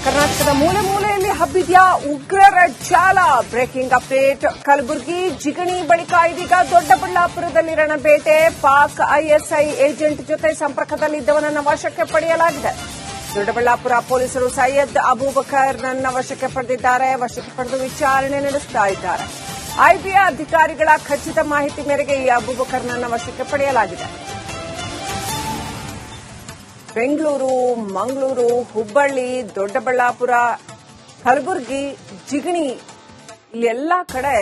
ಕರ್ನಾಟಕದ ಮೂಲೆ ಮೂಲೆಯಲ್ಲಿ ಹಬ್ಬಿದ್ಯಾ ಉಗ್ರರ ಜಾಲ. Breaking update. ಕಲಬುರಗಿ ಜಿಗಣಿ ಬಳಿಕ ಇದೀಗ ದೊಡ್ಡಬಳ್ಳಾಪುರದಲ್ಲಿ ರಣಬೇಟೆ. ಪಾಕ್ ಐಎಸ್ಐ ಏಜೆಂಟ್ ಜೊತೆ ಸಂಪರ್ಕದಲ್ಲಿದ್ದವನನ್ನು ವಶಕ್ಕೆ ಪಡೆಯಲಾಗಿದೆ. ದೊಡ್ಡಬಳ್ಳಾಪುರ ಪೊಲೀಸರು ಸೈಯದ್ ಅಬೂಬಕರ್ನನ್ನ ವಶಕ್ಕೆ ಪಡೆದಿದ್ದಾರೆ. ವಶಕ್ಕೆ ಪಡೆದು ವಿಚಾರಣೆ ನಡೆಸ್ತಾ ಇದ್ದಾರೆ. ಐಬಿಐ ಅಧಿಕಾರಿಗಳ ಖಚಿತ ಮಾಹಿತಿ ಮೇರೆಗೆ ಈ ಅಬೂಬಕರ್ನನ್ನ ವಶಕ್ಕೆ ಪಡೆಯಲಾಗಿದೆ. ಬೆಂಗಳೂರು, ಮಂಗಳೂರು, ಹುಬ್ಬಳ್ಳಿ, ದೊಡ್ಡಬಳ್ಳಾಪುರ, ಕಲಬುರಗಿ, ಜಿಗಣಿ ಇಲ್ಲೆಲ್ಲ ಕಡೆ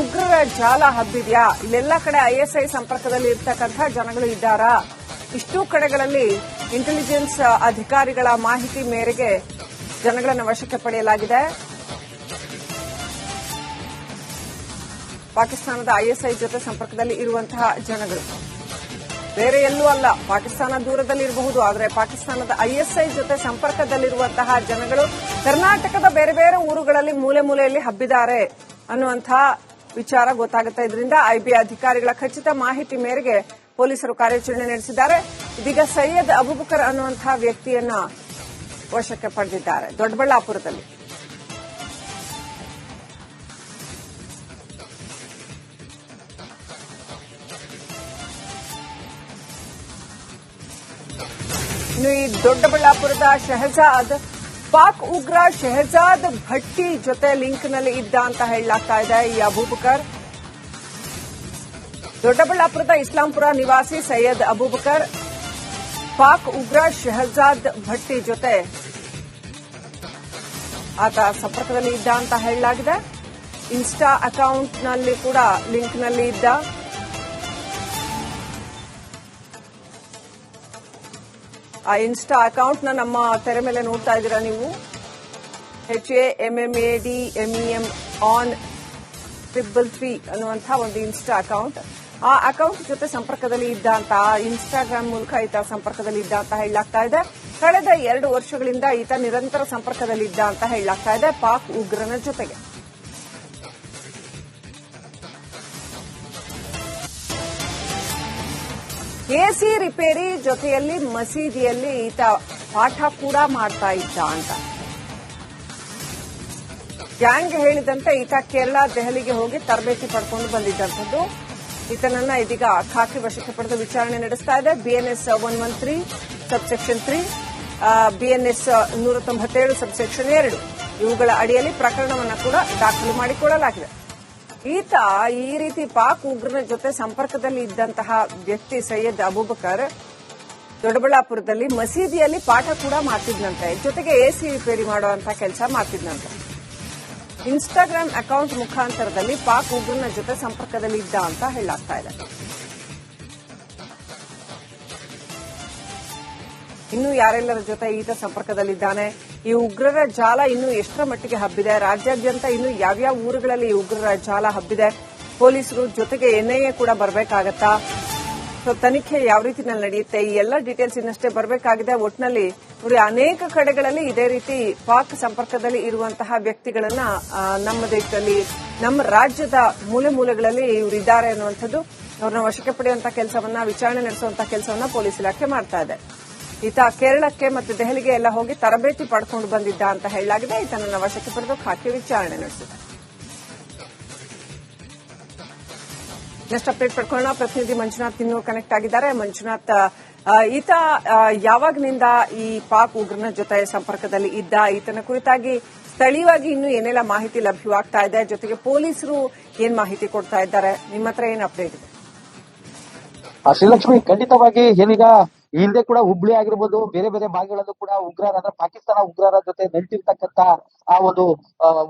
ಉಗ್ರರ ಜಾಲ ಹಬ್ಬಿದ್ಯಾ? ಇಲ್ಲೆಲ್ಲ ಕಡೆ ಐಎಸ್ಐ ಸಂಪರ್ಕದಲ್ಲಿ ಇರ್ತಕ್ಕಂಥ ಜನಗಳು ಇದ್ದಾರಾ? ಇಷ್ಟೂ ಕಡೆಗಳಲ್ಲಿ ಇಂಟೆಲಿಜೆನ್ಸ್ ಅಧಿಕಾರಿಗಳ ಮಾಹಿತಿ ಮೇರೆಗೆ ಜನಗಳನ್ನು ವಶಕ್ಕೆ ಪಡೆಯಲಾಗಿದೆ. ಪಾಕಿಸ್ತಾನದ ಐಎಸ್ಐ ಜೊತೆ ಸಂಪರ್ಕದಲ್ಲಿ ಇರುವಂತಹ ಜನಗಳು ಬೇರೆ ಎಲ್ಲೂ ಅಲ್ಲ. ಪಾಕಿಸ್ತಾನ ದೂರದಲ್ಲಿರಬಹುದು, ಆದರೆ ಪಾಕಿಸ್ತಾನದ ಐಎಸ್ಐ ಜೊತೆ ಸಂಪರ್ಕದಲ್ಲಿರುವಂತಹ ಜನಗಳು ಕರ್ನಾಟಕದ ಬೇರೆ ಬೇರೆ ಊರುಗಳಲ್ಲಿ ಮೂಲೆ ಮೂಲೆಯಲ್ಲಿ ಹಬ್ಬಿದ್ದಾರೆ ಅನ್ನುವಂತಹ ವಿಚಾರ ಗೊತ್ತಾಗುತ್ತೆ. ಇದರಿಂದ ಐಬಿಐ ಅಧಿಕಾರಿಗಳ ಖಚಿತ ಮಾಹಿತಿ ಮೇರೆಗೆ ಪೊಲೀಸರು ಕಾರ್ಯಾಚರಣೆ ನಡೆಸಿದ್ದಾರೆ. ಇದೀಗ ಸೈಯದ್ ಅಬೂಬಕರ್ ಅನ್ನುವಂತಹ ವ್ಯಕ್ತಿಯನ್ನ ವಶಕ್ಕೆ ಪಡೆದಿದ್ದಾರೆ ದೊಡ್ಡಬಳ್ಳಾಪುರದಲ್ಲಿ. ಇನ್ನು ಈ ದೊಡ್ಡಬಳ್ಳಾಪುರದ ಶಹಜಾದ್ ಪಾಕ್ ಉಗ್ರ ಶಹಜಾದ್ ಭಟ್ಟಿ ಜೊತೆ ಲಿಂಕ್ನಲ್ಲಿ ಇದ್ದ ಅಂತ ಹೇಳಲಾಗ್ತಾ ಇದೆ. ಈ ಅಬೂಬಕರ್ ದೊಡ್ಡಬಳ್ಳಾಪುರದ ಇಸ್ಲಾಂಪುರ ನಿವಾಸಿ ಸೈಯದ್ ಅಬೂಬಕರ್ ಪಾಕ್ ಉಗ್ರ ಶಹಜಾದ್ ಭಟ್ಟಿ ಜೊತೆ ಆತ ಸಂಪರ್ಕದಲ್ಲಿ ಇದ್ದ ಅಂತ ಹೇಳಲಾಗಿದೆ. ಇನ್ಸ್ಟಾ ಅಕೌಂಟ್ನಲ್ಲಿ ಕೂಡ ಲಿಂಕ್ನಲ್ಲಿ ಇದ್ದ. ಆ ಇನ್ಸ್ಟಾ ಅಕೌಂಟ್ನ ನಮ್ಮ ತೆರೆ ಮೇಲೆ ನೋಡ್ತಾ ಇದ್ದೀರಾ ನೀವು. HAMMADMEM on 333 ಅನ್ನುವಂತಹ ಒಂದು ಇನ್ಸ್ಟಾ ಅಕೌಂಟ್. ಆ ಅಕೌಂಟ್ ಜೊತೆ ಸಂಪರ್ಕದಲ್ಲಿ ಇದ್ದ ಅಂತ, ಇನ್ಸ್ಟಾಗ್ರಾಮ್ ಮೂಲಕ ಈತ ಸಂಪರ್ಕದಲ್ಲಿ ಇದ್ದ ಅಂತ ಹೇಳಲಾಗ್ತಾ ಇದೆ. ಕಳೆದ 2 ವರ್ಷಗಳಿಂದ ಈತ ನಿರಂತರ ಸಂಪರ್ಕದಲ್ಲಿದ್ದ ಅಂತ ಹೇಳಲಾಗ್ತಾ ಇದೆ ಪಾಕ್ ಉಗ್ರನ ಜೊತೆಗೆ. ಎಸಿ ರಿಪೇರಿ ಜೊತೆಯಲ್ಲಿ ಮಸೀದಿಯಲ್ಲಿ ಈತ ಪಾಠ ಕೂಡ ಮಾಡ್ತಾ ಇದ್ದ ಅಂತ ಗ್ಯಾಂಗ್ ಹೇಳಿದಂತೆ ಈತ ಕೇರಳ, ದೆಹಲಿಗೆ ಹೋಗಿ ತರಬೇತಿ ಪಡ್ಕೊಂಡು ಬಂದಿದ್ದಂಥದ್ದು. ಈತನನ್ನ ಇದೀಗ ಖಾಕಿ ವಶಕ್ಕೆ ಪಡೆದು ವಿಚಾರಣೆ ನಡೆಸ್ತಾ ಇದೆ. BNS 113 ಸಬ್ಸೆಕ್ಷನ್ 3, BNS 197 ಸಬ್ಸೆಕ್ಷನ್ 2 ಇವುಗಳ ಅಡಿಯಲ್ಲಿ ಪ್ರಕರಣವನ್ನು ಕೂಡ ದಾಖಲು ಮಾಡಿಕೊಳ್ಳಲಾಗಿದೆ. ಈತ ಈ ರೀತಿ ಪಾಕ್ ಉಗ್ರನ ಜೊತೆ ಸಂಪರ್ಕದಲ್ಲಿ ಇದ್ದಂತಹ ವ್ಯಕ್ತಿ ಸೈಯದ್ ಅಬೂಬಕರ್ ದೊಡ್ಡಬಳ್ಳಾಪುರದಲ್ಲಿ ಮಸೀದಿಯಲ್ಲಿ ಪಾಠ ಕೂಡ ಮಾಡ್ತಿದ್ನಂತೆ, ಜೊತೆಗೆ ಎಸಿ ರಿಪೇರಿ ಮಾಡುವಂತಹ ಕೆಲಸ ಮಾಡ್ತಿದ್ನಂತೆ. ಇನ್ಸ್ಟಾಗ್ರಾಮ್ ಅಕೌಂಟ್ ಮುಖಾಂತರದಲ್ಲಿ ಪಾಕ್ ಉಗ್ರನ ಜೊತೆ ಸಂಪರ್ಕದಲ್ಲಿ ಇದ್ದ ಅಂತ ಹೇಳಲಾಗ್ತಾ ಇದೆ. ಇನ್ನು ಯಾರೆಲ್ಲರ ಜೊತೆ ಈತ ಸಂಪರ್ಕದಲ್ಲಿದ್ದಾನೆ, ಈ ಉಗ್ರರ ಜಾಲ ಇನ್ನು ಎಷ್ಟರ ಮಟ್ಟಿಗೆ ಹಬ್ಬಿದೆ, ರಾಜ್ಯಾದ್ಯಂತ ಇನ್ನು ಯಾವ್ಯಾವ ಊರುಗಳಲ್ಲಿ ಈ ಉಗ್ರರ ಜಾಲ ಹಬ್ಬಿದೆ, ಪೊಲೀಸರು ಜೊತೆಗೆ NIA ಕೂಡ ಬರಬೇಕಾಗತ್ತಾ, ತನಿಖೆ ಯಾವ ರೀತಿನಲ್ಲಿ ನಡೆಯುತ್ತೆ, ಈ ಎಲ್ಲ ಡೀಟೇಲ್ಸ್ ಇನ್ನಷ್ಟೇ ಬರಬೇಕಾಗಿದೆ. ಒಟ್ಟಿನಲ್ಲಿ ಅನೇಕ ಕಡೆಗಳಲ್ಲಿ ಇದೇ ರೀತಿ ಪಾಕ್ ಸಂಪರ್ಕದಲ್ಲಿ ಇರುವಂತಹ ವ್ಯಕ್ತಿಗಳನ್ನ ನಮ್ಮ ದೇಶದಲ್ಲಿ, ನಮ್ಮ ರಾಜ್ಯದ ಮೂಲೆ ಮೂಲೆಗಳಲ್ಲಿ ಇವರಿದ್ದಾರೆ ಅನ್ನುವಂಥದ್ದು, ಅವ್ರನ್ನ ವಶಕ್ಕೆ ಪಡೆಯುವಂತಹ ಕೆಲಸವನ್ನ, ವಿಚಾರಣೆ ನಡೆಸುವಂತಹ ಕೆಲಸವನ್ನ ಪೊಲೀಸ್ ಇಲಾಖೆ ಮಾಡ್ತಾ ಇದೆ. ಈತ ಕೇರಳಕ್ಕೆ ಮತ್ತು ದೆಹಲಿಗೆ ಎಲ್ಲ ಹೋಗಿ ತರಬೇತಿ ಪಡ್ಕೊಂಡು ಬಂದಿದ್ದ ಅಂತ ಹೇಳಲಾಗಿದೆ. ಈತನನ್ನ ವಶಕ್ಕೆ ಪಡೆದು ಖಾಕಿ ವಿಚಾರಣೆ ನಡೆಸಿದೆ. ನೆಕ್ಸ್ಟ್ ಅಪ್ಡೇಟ್ ಪಡ್ಕೊಳ್ಳೋಣ. ಪ್ರತಿನಿಧಿ ಮಂಜುನಾಥ್ ಇನ್ನೂ ಕನೆಕ್ಟ್ ಆಗಿದ್ದಾರೆ. ಮಂಜುನಾಥ್, ಈತ ಯಾವಾಗನಿಂದ ಈ ಪಾಕ್ ಉಗ್ರನ ಜೊತೆ ಸಂಪರ್ಕದಲ್ಲಿ ಇದ್ದ, ಈತನ ಕುರಿತಾಗಿ ಸ್ಥಳೀಯವಾಗಿ ಇನ್ನೂ ಏನೆಲ್ಲ ಮಾಹಿತಿ ಲಭ್ಯವಾಗ್ತಾ ಇದೆ, ಜೊತೆಗೆ ಪೊಲೀಸರು ಏನ್ ಮಾಹಿತಿ ಕೊಡ್ತಾ ಇದ್ದಾರೆ, ನಿಮ್ಮ ಹತ್ರ ಏನ್ ಅಪ್ಡೇಟ್ ಇದೆ? ಶ್ರೀಲಕ್ಷ್ಮಿ, ಖಂಡಿತವಾಗಿ ಏನೀಗ ಈ ಹಿಂದೆ ಕೂಡ ಹುಬ್ಳಿ ಆಗಿರ್ಬೋದು, ಬೇರೆ ಬೇರೆ ಭಾಗಗಳಲ್ಲೂ ಕೂಡ ಉಗ್ರರ ಅಂದ್ರೆ ಪಾಕಿಸ್ತಾನ ಉಗ್ರರ ಜೊತೆ ನಿಂತಿರ್ತಕ್ಕಂತ ಆ ಒಂದು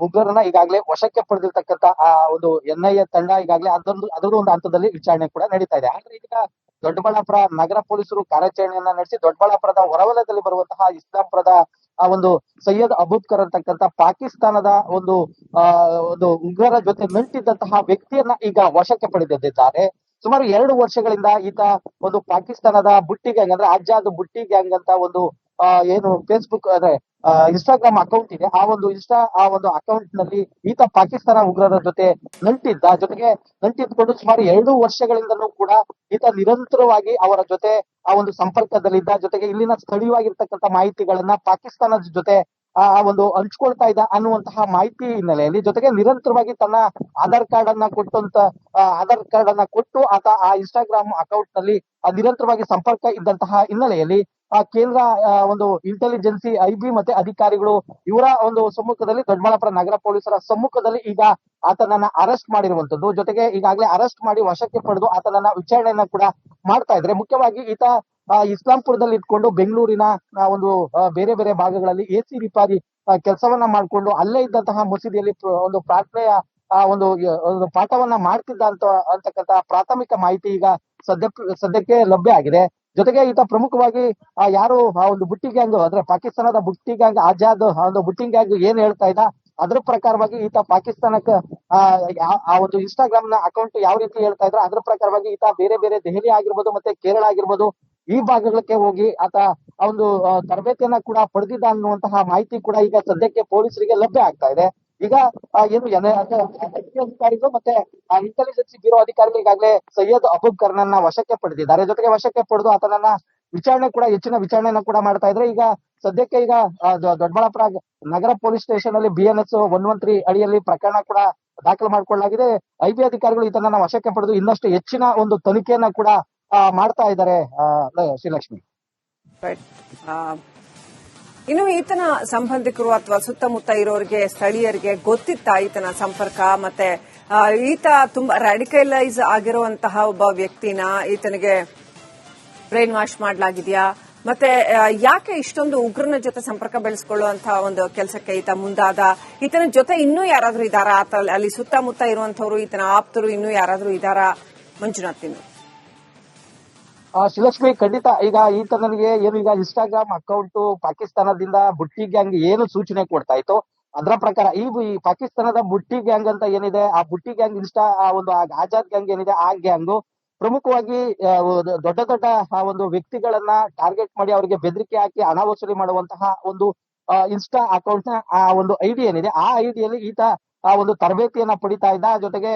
ಉಗ್ರರನ್ನ ಈಗಾಗಲೇ ವಶಕ್ಕೆ ಪಡೆದಿರ್ತಕ್ಕಂತ ಆ ಒಂದು NIA ತಂಡ ಈಗಾಗಲೇ ಅದರದ್ದು ಒಂದು ಹಂತದಲ್ಲಿ ವಿಚಾರಣೆ ಕೂಡ ನಡೀತಾ ಇದೆ. ಆದ್ರೆ ಈಗ ದೊಡ್ಡಬಳ್ಳಾಪುರ ನಗರ ಪೊಲೀಸರು ಕಾರ್ಯಾಚರಣೆಯನ್ನ ನಡೆಸಿ ದೊಡ್ಡಬಳ್ಳಾಪುರದ ಹೊರವಲಯದಲ್ಲಿ ಬರುವಂತಹ ಇಸ್ಲಾಂಪುರದ ಆ ಒಂದು ಸೈಯದ್ ಅಬೂಬಕರ್ ಅಂತಕ್ಕಂಥ ಪಾಕಿಸ್ತಾನದ ಒಂದು ಉಗ್ರರ ಜೊತೆ ನಂಟಿದ್ದಂತಹ ವ್ಯಕ್ತಿಯನ್ನ ಈಗ ವಶಕ್ಕೆ ಪಡೆದಿದ್ದಾರೆ. ಸುಮಾರು 2 ವರ್ಷಗಳಿಂದ ಈತ ಒಂದು ಪಾಕಿಸ್ತಾನದ ಬುಟ್ಟಿ ಗ್ಯಾಂಗ್ ಅಂದ್ರೆ ಆಜಾದ್ ಬುಟ್ಟಿ ಗ್ಯಾಂಗ್ ಅಂತ ಒಂದು ಏನು ಫೇಸ್ಬುಕ್ ಅಂದ್ರೆ ಇನ್ಸ್ಟಾಗ್ರಾಮ್ ಅಕೌಂಟ್ ಇದೆ. ಆ ಒಂದು ಅಕೌಂಟ್ ನಲ್ಲಿ ಈತ ಪಾಕಿಸ್ತಾನ ಉಗ್ರರ ಜೊತೆ ಜೊತೆಗೆ ನಂಟಿದ್ಕೊಂಡು ಸುಮಾರು 2 ವರ್ಷಗಳಿಂದಲೂ ಕೂಡ ಈತ ನಿರಂತರವಾಗಿ ಅವರ ಜೊತೆ ಆ ಒಂದು ಸಂಪರ್ಕದಲ್ಲಿದ್ದ. ಜೊತೆಗೆ ಇಲ್ಲಿನ ಸ್ಥಳೀಯವಾಗಿರ್ತಕ್ಕಂಥ ಮಾಹಿತಿಗಳನ್ನ ಪಾಕಿಸ್ತಾನದ ಜೊತೆ ಒಂದು ಹಂಚ್ಕೊಳ್ತಾ ಇದ್ದ ಅನ್ನುವಂತಹ ಮಾಹಿತಿ ಹಿನ್ನೆಲೆಯಲ್ಲಿ, ಜೊತೆಗೆ ನಿರಂತರವಾಗಿ ತನ್ನ ಆಧಾರ್ ಕಾರ್ಡ್ ಅನ್ನ ಕೊಟ್ಟು ಆತ ಆ ಇನ್ಸ್ಟಾಗ್ರಾಮ್ ಅಕೌಂಟ್ ನಲ್ಲಿ ನಿರಂತರವಾಗಿ ಸಂಪರ್ಕ ಇದ್ದಂತಹ ಹಿನ್ನೆಲೆಯಲ್ಲಿ ಕೇಂದ್ರ ಒಂದು ಇಂಟೆಲಿಜೆನ್ಸಿ ಐಬಿ ಮತ್ತೆ ಅಧಿಕಾರಿಗಳು ಇವರ ಒಂದು ಸಮ್ಮುಖದಲ್ಲಿ, ದೊಡ್ಡಬಳ್ಳಾಪುರ ನಗರ ಪೊಲೀಸರ ಸಮ್ಮುಖದಲ್ಲಿ ಈಗ ಆತನನ್ನ ಅರೆಸ್ಟ್ ಮಾಡಿರುವಂತದ್ದು. ಜೊತೆಗೆ ಈಗಾಗಲೇ ಅರೆಸ್ಟ್ ಮಾಡಿ ವಶಕ್ಕೆ ಪಡೆದು ಆತನನ್ನ ವಿಚಾರಣೆಯನ್ನ ಕೂಡ ಮಾಡ್ತಾ ಇದ್ರೆ. ಮುಖ್ಯವಾಗಿ ಈತ ಇಸ್ಲಾಂಪುರದಲ್ಲಿ ಇಟ್ಕೊಂಡು ಬೆಂಗಳೂರಿನ ಒಂದು ಬೇರೆ ಬೇರೆ ಭಾಗಗಳಲ್ಲಿ ಎಸಿ ರಿಪಾರಿ ಕೆಲಸವನ್ನ ಮಾಡ್ಕೊಂಡು ಅಲ್ಲೇ ಇದ್ದಂತಹ ಮಸೀದಿಯಲ್ಲಿ ಒಂದು ಪ್ರಾರ್ಥನೆಯ ಒಂದು ಪಾಠವನ್ನ ಮಾಡ್ತಿದ್ದ ಅಂತಕ್ಕಂತ ಪ್ರಾಥಮಿಕ ಮಾಹಿತಿ ಈಗ ಸದ್ಯಕ್ಕೆ ಲಭ್ಯ ಆಗಿದೆ. ಜೊತೆಗೆ ಈತ ಪ್ರಮುಖವಾಗಿ ಯಾರು ಆ ಒಂದು ಬುಟ್ಟಿ ಗ್ಯಾಂಗ್, ಅಂದ್ರೆ ಪಾಕಿಸ್ತಾನದ ಬುಟ್ಟಿ ಗ್ಯಾಂಗ್ ಆಜಾದ್ ಒಂದು ಬುಟ್ಟಿ ಗ್ಯಾಂಗ್ ಏನ್ ಹೇಳ್ತಾ ಇದ್ದ ಅದ್ರ ಪ್ರಕಾರವಾಗಿ ಈತ ಪಾಕಿಸ್ತಾನಕ್ಕೆ ಆ ಒಂದು ಇನ್ಸ್ಟಾಗ್ರಾಮ್ ನ ಅಕೌಂಟ್ ಯಾವ ರೀತಿ ಹೇಳ್ತಾ ಇದ್ರ ಅದ್ರ ಪ್ರಕಾರವಾಗಿ ಈತ ಬೇರೆ ಬೇರೆ ದೆಹಲಿ ಆಗಿರ್ಬೋದು ಮತ್ತೆ ಕೇರಳ ಆಗಿರ್ಬೋದು ಈ ಭಾಗಗಳಿಗೆ ಹೋಗಿ ಆತ ಒಂದು ತರಬೇತಿಯನ್ನ ಕೂಡ ಪಡೆದಿದ್ದ ಅನ್ನುವಂತಹ ಮಾಹಿತಿ ಕೂಡ ಈಗ ಸದ್ಯಕ್ಕೆ ಪೊಲೀಸರಿಗೆ ಲಭ್ಯ ಆಗ್ತಾ ಇದೆ. ಈಗ ಏನು ಅಧಿಕಾರಿಗಳು ಮತ್ತೆ ಇಂಟೆಲಿಜೆನ್ಸಿ ಬ್ಯೂರೋ ಅಧಿಕಾರಿಗಳು ಈಗಾಗಲೇ ಸೈಯದ್ ಅಬೂಬ್ ಕರ್ನನ್ನ ವಶಕ್ಕೆ ಪಡೆದಿದ್ದಾರೆ. ಜೊತೆಗೆ ವಶಕ್ಕೆ ಪಡೆದು ಆತನನ್ನ ಹೆಚ್ಚಿನ ವಿಚಾರಣೆಯನ್ನ ಕೂಡ ಮಾಡ್ತಾ ಇದ್ರೆ. ಈಗ ಸದ್ಯಕ್ಕೆ ಈಗ ದೊಡ್ಡಬಳ್ಳಾಪುರ ನಗರ ಪೊಲೀಸ್ ಸ್ಟೇಷನ್ ಅಲ್ಲಿ BNS 113 ಅಡಿಯಲ್ಲಿ ಪ್ರಕರಣ ಕೂಡ ದಾಖಲು ಮಾಡಿಕೊಳ್ಳಲಾಗಿದೆ. ಐಬಿ ಅಧಿಕಾರಿಗಳು ಈತನನ್ನ ವಶಕ್ಕೆ ಪಡೆದು ಇನ್ನಷ್ಟು ಹೆಚ್ಚಿನ ಒಂದು ತನಿಖೆಯನ್ನ ಕೂಡ ಮಾಡ್ತಾ ಇದ್ದಾರೆ ಶ್ರೀಲಕ್ಷ್ಮಿ. ಇನ್ನು ಈತನ ಸಂಬಂಧಿಕರು ಅಥವಾ ಸುತ್ತಮುತ್ತ ಇರೋರಿಗೆ, ಸ್ಥಳೀಯರಿಗೆ ಗೊತ್ತಿತ್ತಾ ಈತನ ಸಂಪರ್ಕ? ಮತ್ತೆ ಈತ ತುಂಬಾ ರ್ಯಾಡಿಕಲೈಸ್ ಆಗಿರುವಂತಹ ಒಬ್ಬ ವ್ಯಕ್ತಿನ ಈತನಿಗೆ ಬ್ರೈನ್ ವಾಶ್ ಮಾಡಲಾಗಿದೆಯಾ? ಮತ್ತೆ ಯಾಕೆ ಇಷ್ಟೊಂದು ಉಗ್ರನ ಜೊತೆ ಸಂಪರ್ಕ ಬೆಳೆಸ್ಕೊಳ್ಳುವಂತಹ ಒಂದು ಕೆಲಸಕ್ಕೆ ಈತ ಮುಂದಾದ? ಈತನ ಜೊತೆ ಇನ್ನೂ ಯಾರಾದ್ರೂ ಇದ್ದಾರಾ? ಅಲ್ಲಿ ಸುತ್ತಮುತ್ತ ಇರುವಂತವ್ರು, ಈತನ ಆಪ್ತರು ಇನ್ನೂ ಯಾರಾದ್ರೂ ಇದ್ದಾರಾ ಮಂಜುನಾಥ್? ಶ್ರೀಲಕ್ಷ್ಮಿ, ಖಂಡಿತ. ಈಗ ಈತನಿಗೆ ಏನು ಈಗ ಇನ್ಸ್ಟಾಗ್ರಾಮ್ ಅಕೌಂಟ್ ಪಾಕಿಸ್ತಾನದಿಂದ ಬುಟ್ಟಿ ಗ್ಯಾಂಗ್ ಏನು ಸೂಚನೆ ಕೊಡ್ತಾ ಇತ್ತು ಅದರ ಪ್ರಕಾರ ಈ ಪಾಕಿಸ್ತಾನದ ಬುಟ್ಟಿ ಗ್ಯಾಂಗ್ ಅಂತ ಏನಿದೆ, ಆ ಬುಟ್ಟಿ ಗ್ಯಾಂಗ್ ಒಂದು ಆಜಾದ್ ಗ್ಯಾಂಗ್ ಏನಿದೆ ಆ ಗ್ಯಾಂಗ್ ಪ್ರಮುಖವಾಗಿ ದೊಡ್ಡ ಒಂದು ವ್ಯಕ್ತಿಗಳನ್ನ ಟಾರ್ಗೆಟ್ ಮಾಡಿ ಅವರಿಗೆ ಬೆದರಿಕೆ ಹಾಕಿ ಹಣ ವಸೂಲಿ ಮಾಡುವಂತಹ ಒಂದು ಇನ್ಸ್ಟಾ ಅಕೌಂಟ್ ನ ಆ ಒಂದು ಐಡಿ ಏನಿದೆ ಆ ಐಡಿಯಲ್ಲಿ ಈತ ಒಂದು ತರಬೇತಿಯನ್ನ ಪಡಿತಾ ಇದ್ದ. ಜೊತೆಗೆ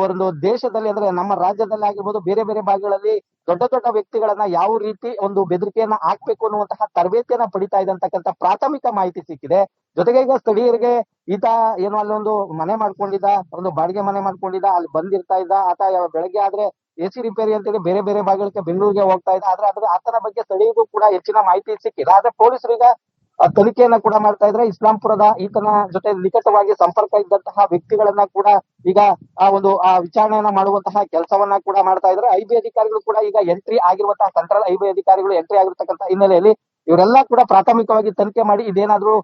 ಒಂದು ದೇಶದಲ್ಲಿ, ಅಂದ್ರೆ ನಮ್ಮ ರಾಜ್ಯದಲ್ಲಿ ಆಗಿರ್ಬೋದು, ಬೇರೆ ಬೇರೆ ಭಾಗಗಳಲ್ಲಿ ದೊಡ್ಡ ವ್ಯಕ್ತಿಗಳನ್ನ ಯಾವ ರೀತಿ ಒಂದು ಬೆದರಿಕೆಯನ್ನ ಹಾಕ್ಬೇಕು ಅನ್ನುವಂತಹ ತರಬೇತಿಯನ್ನ ಪಡಿತಾ ಇದ್ದಂತಕ್ಕಂಥ ಪ್ರಾಥಮಿಕ ಮಾಹಿತಿ ಸಿಕ್ಕಿದೆ. ಜೊತೆಗೆ ಈಗ ಸ್ಥಳೀಯರಿಗೆ ಈತ ಏನು ಅಲ್ಲೊಂದು ಮನೆ ಮಾಡ್ಕೊಂಡಿದ್ದ, ಒಂದು ಬಾಡಿಗೆ ಮನೆ ಮಾಡ್ಕೊಂಡಿದ್ದ, ಅಲ್ಲಿ ಬಂದಿರ್ತಾ ಇದ್ದ. ಆತ ಬೆಳಗ್ಗೆ ಆದ್ರೆ ಎಸಿ ರಿಪೇರಿ ಅಂತೇಳಿ ಬೇರೆ ಬೇರೆ ಭಾಗಗಳಿಗೆ ಬೆಂಗಳೂರಿಗೆ ಹೋಗ್ತಾ ಇದ್ದ. ಆದ್ರೆ ಆತನ ಬಗ್ಗೆ ಸ್ಥಳೀಯರಿಗೂ ಕೂಡ ಹೆಚ್ಚಿನ ಮಾಹಿತಿ ಸಿಕ್ಕಿಲ್ಲ. ಆದ್ರೆ ಪೊಲೀಸರೀಗ ತನಿಖೆಯನ್ನ ಕೂಡ ಮಾಡ್ತಾ ಇದ್ರೆ. ಇಸ್ಲಾಂಪುರದ ಈತನ ಜೊತೆ ನಿಕಟವಾಗಿ ಸಂಪರ್ಕ ಇದ್ದಂತಹ ವ್ಯಕ್ತಿಗಳನ್ನ ಕೂಡ ಈಗ ಒಂದು ವಿಚಾರಣೆಯನ್ನ ಮಾಡುವಂತಹ ಕೆಲಸವನ್ನ ಕೂಡ ಮಾಡ್ತಾ ಇದ್ರೆ. ಐಬಿ ಅಧಿಕಾರಿಗಳು ಕೂಡ ಈಗ ಎಂಟ್ರಿ ಆಗಿರುವಂತಹ ಸೆಂಟ್ರಲ್ ಐಬಿ ಅಧಿಕಾರಿಗಳು ಎಂಟ್ರಿ ಆಗಿರ್ತಕ್ಕಂಥ ಹಿನ್ನೆಲೆಯಲ್ಲಿ ಇವರೆಲ್ಲ ಕೂಡ ಪ್ರಾಥಮಿಕವಾಗಿ ತನಿಖೆ ಮಾಡಿ ಇದೇನಾದ್ರೂ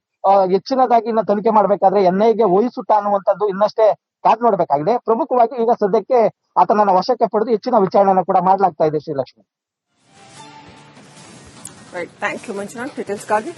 ಹೆಚ್ಚಿನದಾಗಿ ಇನ್ನ ತನಿಖೆ ಮಾಡ್ಬೇಕಾದ್ರೆ NIAಗೆ ವಹಿಸುತ್ತಾ ಅನ್ನುವಂಥದ್ದು ಇನ್ನಷ್ಟೇ ಕಾದ್ ನೋಡ್ಬೇಕಾಗಿದೆ. ಪ್ರಮುಖವಾಗಿ ಈಗ ಸದ್ಯಕ್ಕೆ ಆತನನ್ನ ವಶಕ್ಕೆ ಪಡೆದು ಹೆಚ್ಚಿನ ವಿಚಾರಣೆಯನ್ನ ಕೂಡ ಮಾಡ್ಲಾಗ್ತಾ ಇದೆ ಶ್ರೀಲಕ್ಷ್ಮಿ. Thank you Manjunath, ಡೀಟೇಲ್ಸ್ಗಾಗಿ.